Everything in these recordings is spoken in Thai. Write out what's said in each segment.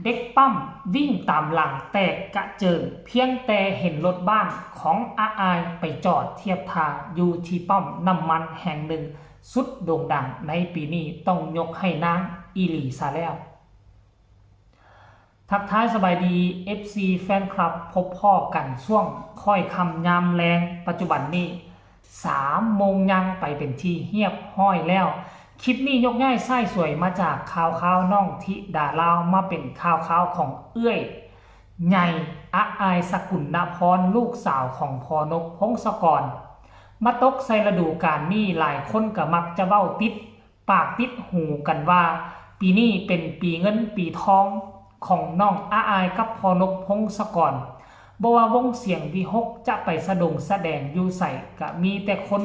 เด็กปั้มวิ่งตามหลังแตกกระเจิงเพียงแต่เห็นรถบ้านของอาอายไปจอดเทียบท่าอยู่ที่ปั๊มน้ำมันแห่งหนึ่งสุดโด่งดังในปีนี้ต้องยกให้นางอีหลีซะแล้วทักทายสบายดี FC แฟนคลับพบพ่อกันช่วงค่อยคำยามแรงปัจจุบันนี้3 โมงยังไปเป็นที่เฮียบห้อยแล้วคลิปนี้ยกง่ายไส้สวยมาจากข่าวน้องทิดาลาวมาเป็นข่าวของเอื้อยใหญ่อาอายสกุลนพรลูกสาวของพอนกพงศกรมาตกใส่ฤดูกาลนี้หลายคนก็มักจะเว้าติดปากติดหูกันว่าปีนี้เป็นปีเงินปีทองของน้องอาอายกับพอนกพงศกรบ่ว่าวงเสียงวิหกจะไปแสดงอยู่ใส่ก็มีแต่คน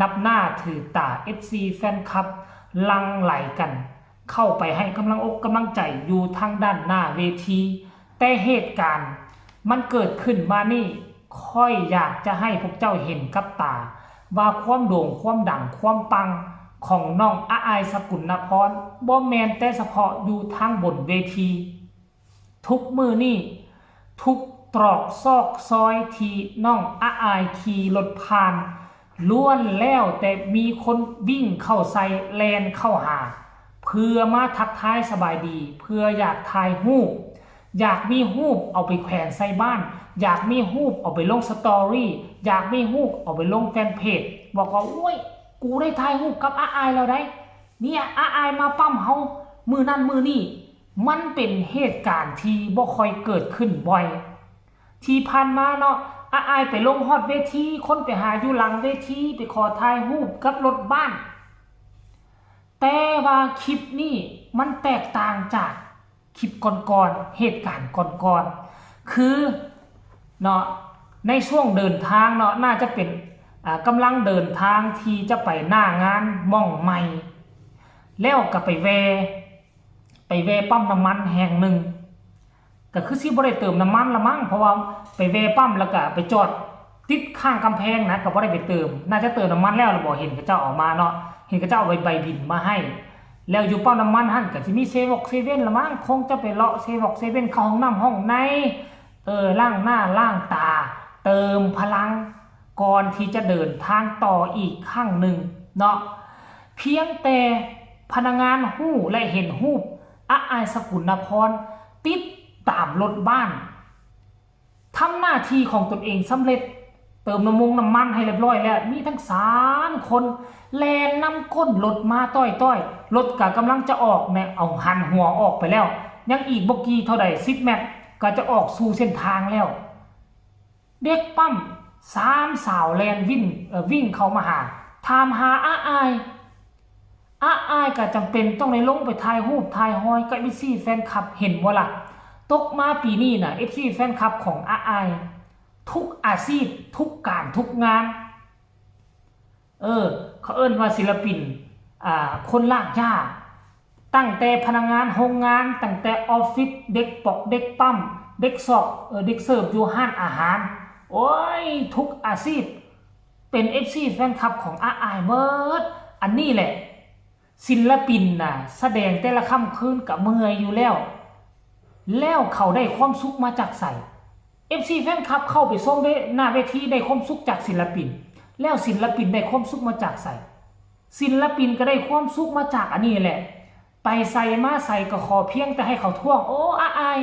นับหน้าถือตา FC แฟนคลับลังไหลกันเข้าไปให้กำลังอกกำลังใจอยู่ทางด้านหน้าเวทีแต่เหตุการณ์มันเกิดขึ้นมานี่ค่อยอยากจะให้พวกเจ้าเห็นกับตาว่าความโด่งความดังความปังของน้องอาอายสกุลนพรบ่แมนแต่เฉพาะอยู่ทางบนเวทีทุกมือนี่ทุกตรอกซอกซอยที่น้องอาอายขี่รถผ่านล้วนแล้วแต่มีคนวิ่งเข้าใส่แลนเข้าหาเพื่อมาทักทายสบายดีเพื่ออยากถ่ายรูปอยากมีรูปเอาไปแขวนใส่บ้านอยากมีรูปเอาไปลงสตอรี่อยากมีรูปเอาไปลงแฟนเพจบอกว่าโอ้ยกูได้ถ่ายรูปกับอาอายแล้วได้เนี่ยอาอายมาปั้มเฮามือนั่นมือนี่มันเป็นเหตุการณ์ที่บ่ค่อยเกิดขึ้นบ่อยที่ผ่านมาเนาะอาอายไปลงฮอดเวทีคนไปหาอยู่หลังเวทีไปขอถ่ายรูปกับรถบ้านแต่ว่าคลิปนี้มันแตกต่างจากคลิปก่อนๆเหตุการณ์ก่อนๆคือเนาะในช่วงเดินทางเนาะน่าจะเป็นกำลังเดินทางที่จะไปหน้างานม่องใหม่แล้วก็ไปแวปั๊มน้ำมันแห่งหนึ่งก็คือสิบ่ได้เติมน้ำมันละมั้งเพราะว่าไปแวะปั๊มแล้วก็ไปจอดติดข้างกำแพงนะก็บ่ได้ไปเติมน่าจะเติมน้ำมันแล้วบ่เห็นเขาเจ้าออกมาเนาะเห็นเขาเจ้าเอาใบบินมาให้แล้วอยู่ปั๊มน้ำมันหั่นก็สิมีเซเว่นละมั้งคงจะไปเลาะเซเว่นเข้าห้องน้ำห้องในล้างหน้าล้างตาเติมพลังก่อนที่จะเดินทางต่ออีกครั้งหนึ่งเนาะเพียงแต่พนักงานฮู้และเห็นรูปอาอายสกุลนพรติดตามรถบ้านทำหน้าที่ของตนเองสำเร็จเติมน้ำมันให้เรียบร้อยแล้วมีทั้ง3 คนแลนนำก้นรถมาต้อยรถก็กำลังจะออกเนี่ยเอาหันหัวออกไปแล้วยังอีกบ่กี่เท่าใด10 เมตรก็จะออกสู่เส้นทางแล้วเด็กปั๊ม3 สาวแลนวิ่งเข้ามาหาถามหาอาอายก็จำเป็นต้องได้ลงไปถ่ายรูปถ่ายหอยกับ FC แฟนคลับเห็นบ่ล่ะตกมาปีนี้น่ะ FC แฟนคลับของอาอายทุกอาชีพทุกการทุกงานเขาเอิ้นว่าศิลปินคนลากหญ้าตั้งแต่พนักงานโรงงานตั้งแต่ออฟฟิศเด็กปอกเด็กปั๊มเด็กสอบเด็กเสิร์ฟอยู่ห้านอาหารโอ้ยทุกอาชีพเป็น FC แฟนคลับของอาอายเบิดอันนี้แหละศิลปินน่ะแสดงแต่ละค่ำคืนก็เมื่อยอยู่แล้วเขาได้ความสุขมาจากใส่ FC แฟนคลับเข้าไปส่งหน้าเวทีได้ความสุขจากศิลปินแล้วศิลปินได้ความสุขมาจากใส่ศิลปินก็ได้ความสุขมาจากอันนี้แหละไปใส่มาใส่ก็ขอเพียงแต่ให้เขาท่วงโอ้อาอาย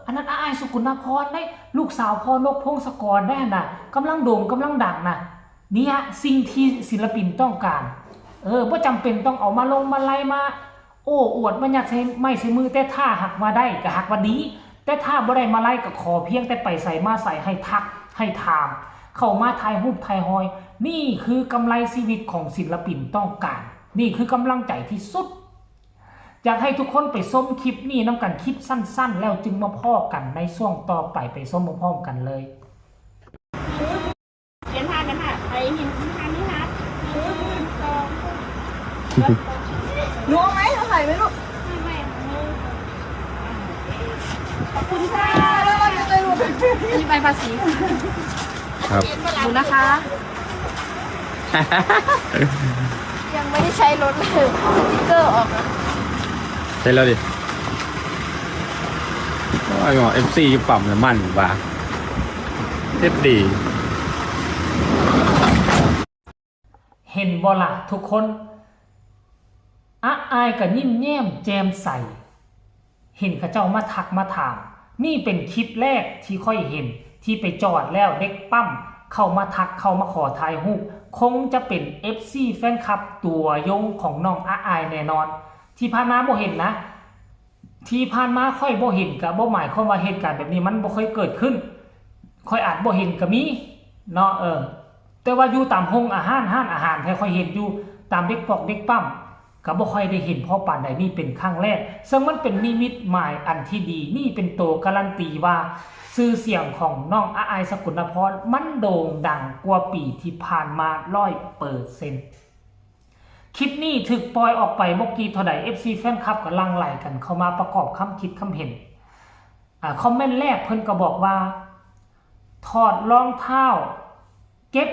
อันนั้นอาอายสกุลนพรได้ลูกสาวพอนกพงศกรได้น่ะกำลังโด่งกำลังดังน่ะเนี่ยสิ่งที่ศิลปินต้องการบ่จำเป็นต้องเอามาลงมาไล่มาโอ้อวดมันอยากใช้ไม่ใช้มือแต่ถ้าหักมาได้ก็หักมาดีแต่ถ้าบ่ได้มาไล่ก็ขอเพียงแต่ไปใส่มาใส่ให้ทักให้ถามเข้ามาถ่ายรูปถ่ายหอยนี่คือกำไรชีวิตของศิลปินต้องการนี่คือกำลังใจที่สุดอยากให้ทุกคนไปชมคลิปนี้น้ำกันคลิปสั้นๆแล้วจึงมาพ้อกันในช่วงต่อไปชมพร้อมๆกันเลยเห็นทานกันค่ะไปเห็นทานนี่นะรู้ไหมเขาใส่ไหมลูกไม่ขอบคุณค่ะแล้วมันจะได้รู้มีใบภาษีครับดูนะคะ ยังไม่ได้ใช้รถเลยสติ๊กเกอร์ออกนะ ใช่แล้วดิ ไอ้หมอ FC อยู่ปั๊มน้ำมันว่าเฮ็ดดี เห็นบ่ล่ะทุกคนอายก็ยิ้มแย้มแจ่มใสเห็นเขาเจ้ามาทักมาถามนี่เป็นคลิปแรกที่ค่อยเห็นที่ไปจอดแล้วเด็กปั๊มเข้ามาทักเข้ามาขอถ่ายรูปคงจะเป็น FC แฟนคลับตัวยงของน้องอายแน่นอนที่ผ่านมาบ่เห็นนะที่ผ่านมาค่อยบ่เห็นก็บ่หมายความว่าเหตุการณ์แบบนี้มันบ่เคยเกิดขึ้นค่อยอาจบ่เห็นก็มีเนาะแต่ว่าอยู่ตามห้องอาหารห้านอาหารแท้ค่อยเห็นอยู่ตามเด็กปอกเด็กปั๊มก็บ่ค่อยได้เห็นพ่อปานใดนี่เป็นครั้งแรกซึ่งมันเป็นนิมิตหมายอันที่ดีนี่เป็นโตการันตีว่าชื่อเสียงของน้องอายสกุลพรมันโด่งดังกว่าปีที่ผ่านมา 100%คลิปนี้ถูกปล่อยออกไปเมื่อกี้เท่าใด FC แฟนคลับก็ลังไหลกันเข้ามาประกอบคำคิดคำเห็นคอมเมนต์แรกเพิ่นก็บอกว่าถอดรองเท้าเก็บ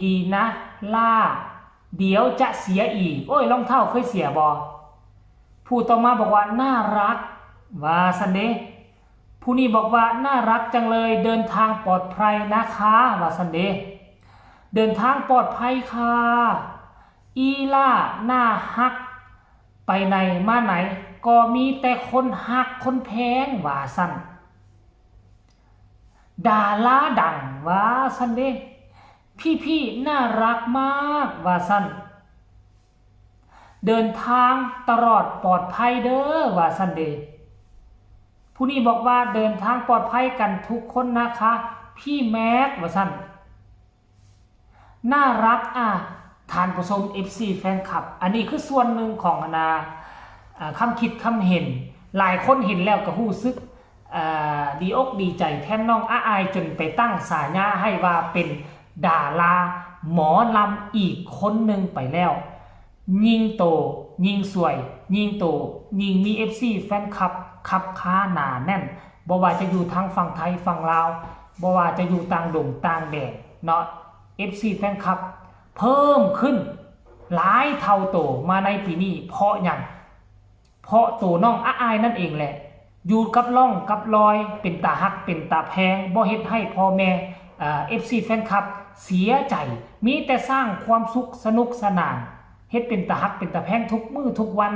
ดีๆนะล่าเดี๋ยวจะเสียอีกโอ้ยรองเท้าเคยเสียบอผู้ต่อมาบอกว่าน่ารักว่าซันเดผู้นี้บอกว่าน่ารักจังเลยเดินทางปลอดภัยนะคะว่าซันเดเดินทางปลอดภัยค่ะอีล่าหน้าฮักไปไหนมาไหนก็มีแต่คนฮักคนแพงว่าซันดาราดังว่าซันเดพี่น่ารักมากว่าสั้นเดินทางตลอดปลอดภัยเด้อว่าซันเดย์ผู้นี้บอกว่าเดินทางปลอดภัยกันทุกคนนะคะพี่แม็กว่าสั้นน่ารักทานผู้ชม FC แฟนคลับอันนี้คือส่วนหนึ่งของคำคิดคำเห็นหลายคนเห็นแล้วก็รู้สึกดีอกดีใจแทนน้องอายจนไปตั้งฉายาให้ว่าเป็นดาราหมอลำอีกคนหนึ่งไปแล้วยิงโตยิงสวยยิงโตยิงมี FC แฟนคลับขับค้าหนาแน่นบ่ว่าจะอยู่ทางฝั่งไทยฝั่งลาวบ่ว่าจะอยู่ต่างดงต่างแดนเนาะ FC แฟนคลับเพิ่มขึ้นหลายเท่าโตมาในปีนี้เพราะอย่างเพราะตัวน้องอายนั่นเองแหละอยู่กับล่องกับลอยเป็นตาฮักเป็นตาแพงบ่เฮ็ดให้พ่อแม่FC แฟนคลับเสียใจมีแต่สร้างความสุขสนุกสนานเฮ็ดเป็นตาฮักเป็นตาแพงทุกมื้อทุกวัน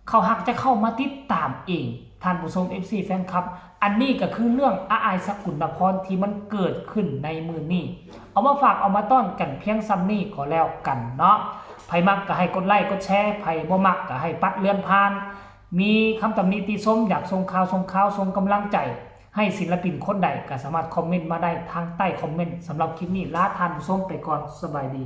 เขาฮักจะเข้ามาติดตามเองท่านผู้ชม FC แฟนคลับอันนี้ก็คือเรื่องอายสกุลพรที่มันเกิดขึ้นในมือนี้เอามาฝากเอามาต้อนกันเพียงซ้ำนี้ก็แล้วกันเนาะไผมักก็ให้กดไลค์กดแชร์ไผบ่มักก็ให้ปัดเลื่อนผ่านมีคำตำหนิติชมอยากส่งข่าวส่งกำลังใจให้ศิลปินคนใดก็สามารถคอมเมนต์มาได้ทางใต้คอมเมนต์สำหรับคลิปนี้ลาท่านผู้ชมไปก่อนสบายดี